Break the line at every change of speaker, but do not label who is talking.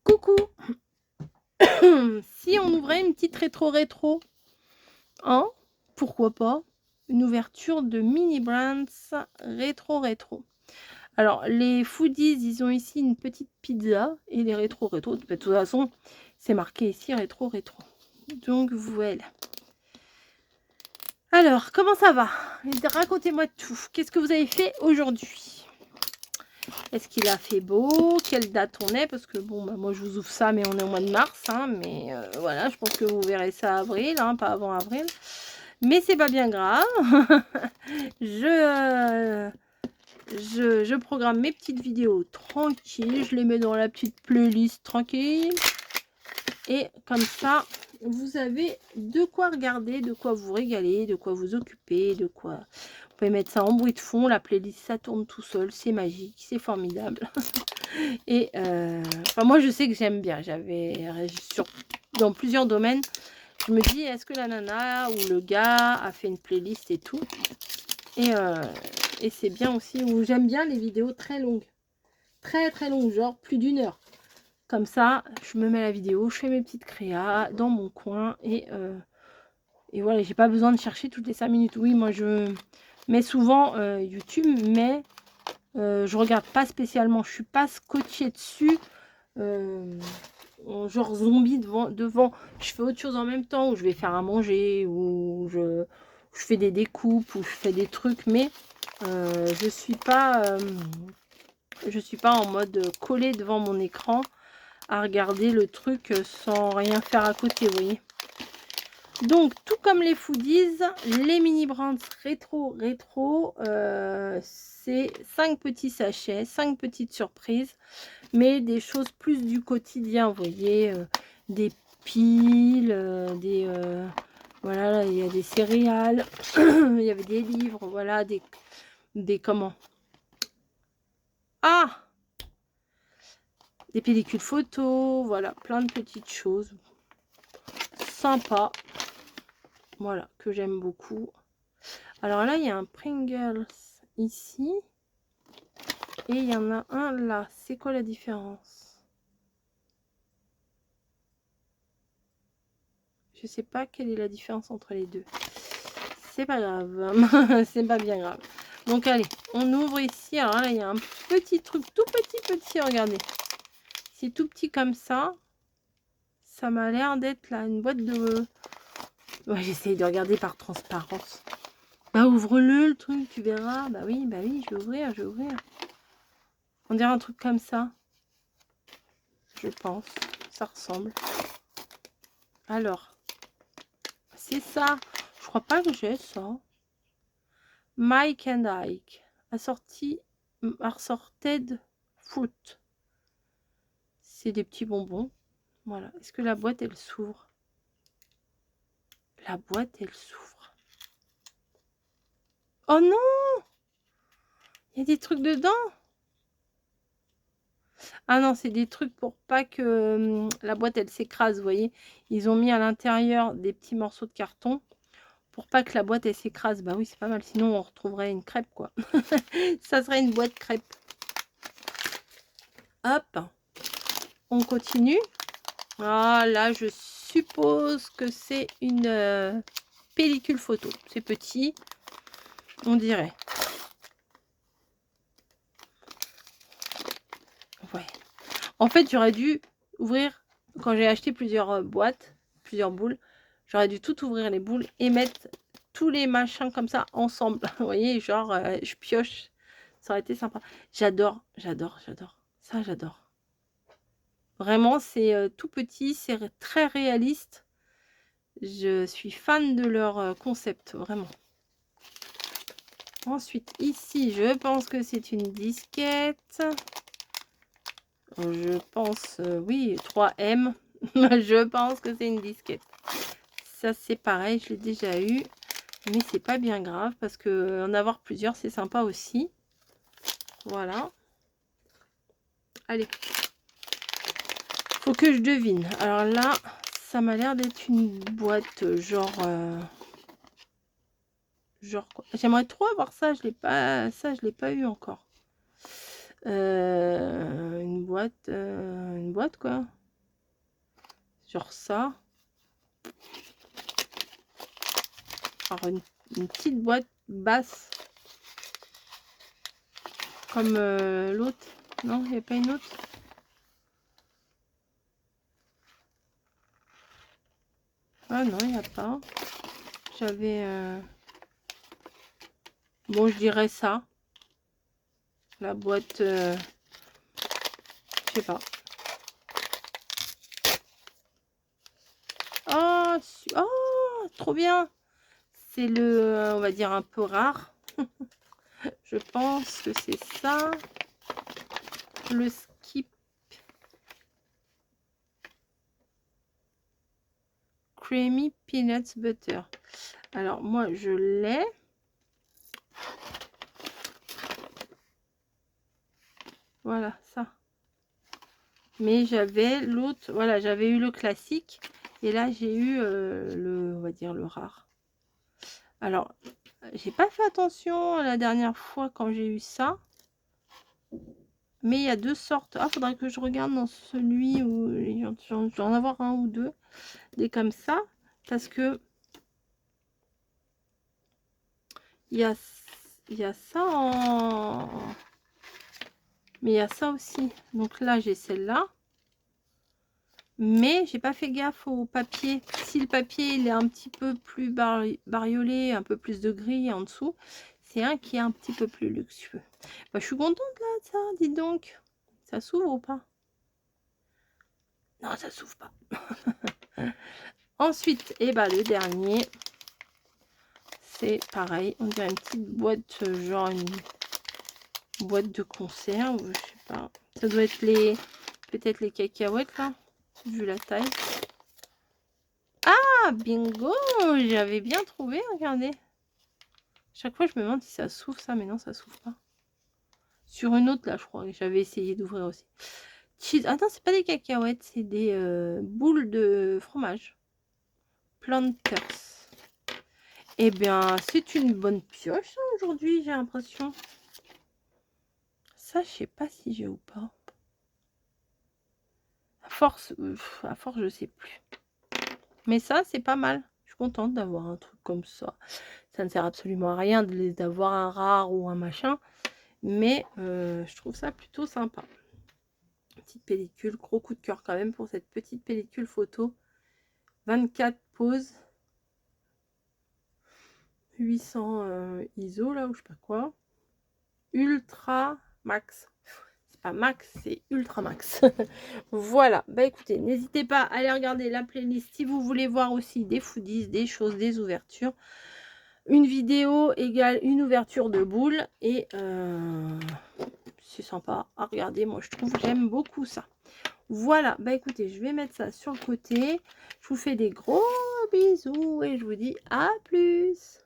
Coucou. Si on ouvrait une petite rétro, hein, pourquoi pas? Une ouverture de mini brands rétro. Alors les foodies, ils ont ici une petite pizza et les rétro. De toute façon, c'est marqué ici rétro. Donc voilà. Alors, comment ça va? Racontez-moi tout. Qu'est-ce que vous avez fait aujourd'hui? Est-ce qu'il a fait beau? Quelle date on est? Parce que bon, bah, moi je vous ouvre ça, mais on est au mois de mars. Hein, mais voilà, je pense que vous verrez ça avril, hein, pas avant avril. Mais c'est pas bien grave. je programme mes petites vidéos tranquilles. Je les mets dans la petite playlist tranquille. Et comme ça, vous avez de quoi regarder, de quoi vous régaler, de quoi vous occuper, de quoi... Vous pouvez mettre ça en bruit de fond, la playlist, ça tourne tout seul, c'est magique, c'est formidable. Et enfin, moi, je sais que j'aime bien. Dans plusieurs domaines, je me dis, est-ce que la nana ou le gars a fait une playlist et tout. Et c'est bien aussi, où j'aime bien les vidéos très longues. Très longues, genre plus d'1 heure. Comme ça, je me mets la vidéo, je fais mes petites créas dans mon coin et voilà, j'ai pas besoin de chercher toutes les 5 minutes. Oui, moi je mets souvent YouTube, mais je regarde pas spécialement, je suis pas scotchée dessus, genre zombie devant. Je fais autre chose en même temps, ou je vais faire à manger, ou je fais des découpes, ou je fais des trucs, mais je suis pas en mode collé devant mon écran à regarder le truc sans rien faire à côté, vous voyez. Donc, tout comme les foodies, les mini brands rétro, c'est 5 petits sachets, 5 petites surprises, mais des choses plus du quotidien, vous voyez, des piles, voilà, là, il y a des céréales, il y avait des livres, voilà, des comment? Ah! Des pellicules photos, voilà, plein de petites choses sympas, voilà, que j'aime beaucoup. Alors là, il y a un Pringles ici, et il y en a un là. C'est quoi la différence? Je sais pas quelle est la différence entre les deux. C'est pas grave, c'est pas bien grave. Donc allez, on ouvre ici. Alors là, il y a un petit truc, tout petit, regardez. C'est tout petit comme ça. Ça m'a l'air d'être là, une boîte de... Ouais, j'essaye de regarder par transparence. Bah ouvre-le le truc, tu verras. Bah oui, je vais ouvrir. On dirait un truc comme ça. Je pense. Ça ressemble. Alors, c'est ça. Je crois pas que j'ai ça. Mike and Ike. Assorted fruit. C'est des petits bonbons. Voilà. Est-ce que la boîte, elle s'ouvre? La boîte, elle s'ouvre. Oh non! Il y a des trucs dedans? Ah non, c'est des trucs pour pas que la boîte, elle s'écrase, vous voyez. Ils ont mis à l'intérieur des petits morceaux de carton pour pas que la boîte, elle s'écrase. Bah oui, c'est pas mal. Sinon, on retrouverait une crêpe, quoi. Ça serait une boîte crêpe. Hop. On continue. Ah, là, je suppose que c'est une pellicule photo. C'est petit, on dirait. Ouais. En fait, j'aurais dû ouvrir, quand j'ai acheté plusieurs boîtes, plusieurs boules, j'aurais dû tout ouvrir les boules et mettre tous les machins comme ça ensemble. Vous voyez, genre, je pioche. Ça aurait été sympa. J'adore. Ça, j'adore. Vraiment, c'est tout petit, c'est très réaliste. Je suis fan de leur concept, vraiment. Ensuite, ici, je pense que c'est une disquette. Je pense, oui, 3M. Je pense que c'est une disquette. Ça, c'est pareil, je l'ai déjà eu. Mais c'est pas bien grave parce que en avoir plusieurs, c'est sympa aussi. Voilà. Allez. Faut que je devine. Alors là, ça m'a l'air d'être une boîte genre... genre quoi. J'aimerais trop avoir ça, je l'ai pas eu encore. Une boîte quoi. Genre ça. Alors une petite boîte basse. Comme l'autre. Non, il n'y a pas une autre. Ah non, il n'y a pas. J'avais... Bon, je dirais ça. La boîte... je sais pas. Oh, oh, trop bien. C'est le... on va dire un peu rare. Je pense que c'est ça. Le Skip Creamy Peanuts Butter. Alors, moi, je l'ai. Voilà, ça. Mais j'avais l'autre, voilà, j'avais eu le classique. Et là, j'ai eu le, on va dire, le rare. Alors, j'ai pas fait attention la dernière fois quand j'ai eu ça. Mais il y a deux sortes. Ah, faudrait que je regarde dans celui où je dois en avoir un ou deux. Des comme ça. Parce que il y a ça en... Mais il y a ça aussi. Donc là, j'ai celle-là. Mais j'ai pas fait gaffe au papier. Si le papier il est un petit peu plus bariolé, un peu plus de gris en dessous, c'est un qui est un petit peu plus luxueux. Bah, je suis contente là de ça, dites donc. Ça s'ouvre ou pas? Non, ça s'ouvre pas. Ensuite, et bah le dernier, c'est pareil. On dirait une petite boîte, genre une boîte de conserve, je sais pas. Ça doit être les, peut-être les cacahuètes là, vu la taille. Ah, bingo! J'avais bien trouvé, regardez. Chaque fois, je me demande si ça s'ouvre ça, mais non, ça s'ouvre pas. Sur une autre, là, je crois, j'avais essayé d'ouvrir aussi. Cheese. Attends, c'est pas des cacahuètes, c'est des boules de fromage. Planters. Eh bien, c'est une bonne pioche hein, aujourd'hui, j'ai l'impression. Ça, je sais pas si j'ai ou pas. À force, je sais plus. Mais ça, c'est pas mal. Je suis contente d'avoir un truc comme ça. Ça ne sert absolument à rien d'avoir un rare ou un machin. Mais je trouve ça plutôt sympa. Petite pellicule, gros coup de cœur quand même pour cette petite pellicule photo. 24 poses. 800 ISO là, ou je sais pas quoi. Ultra max. C'est pas max, c'est ultra max. Voilà, bah écoutez, n'hésitez pas à aller regarder la playlist si vous voulez voir aussi des foodies, des choses, des ouvertures. Une vidéo égale une ouverture de boule et c'est sympa à regarder. Moi, je trouve, j'aime beaucoup ça. Voilà, bah écoutez, je vais mettre ça sur le côté. Je vous fais des gros bisous et je vous dis à plus.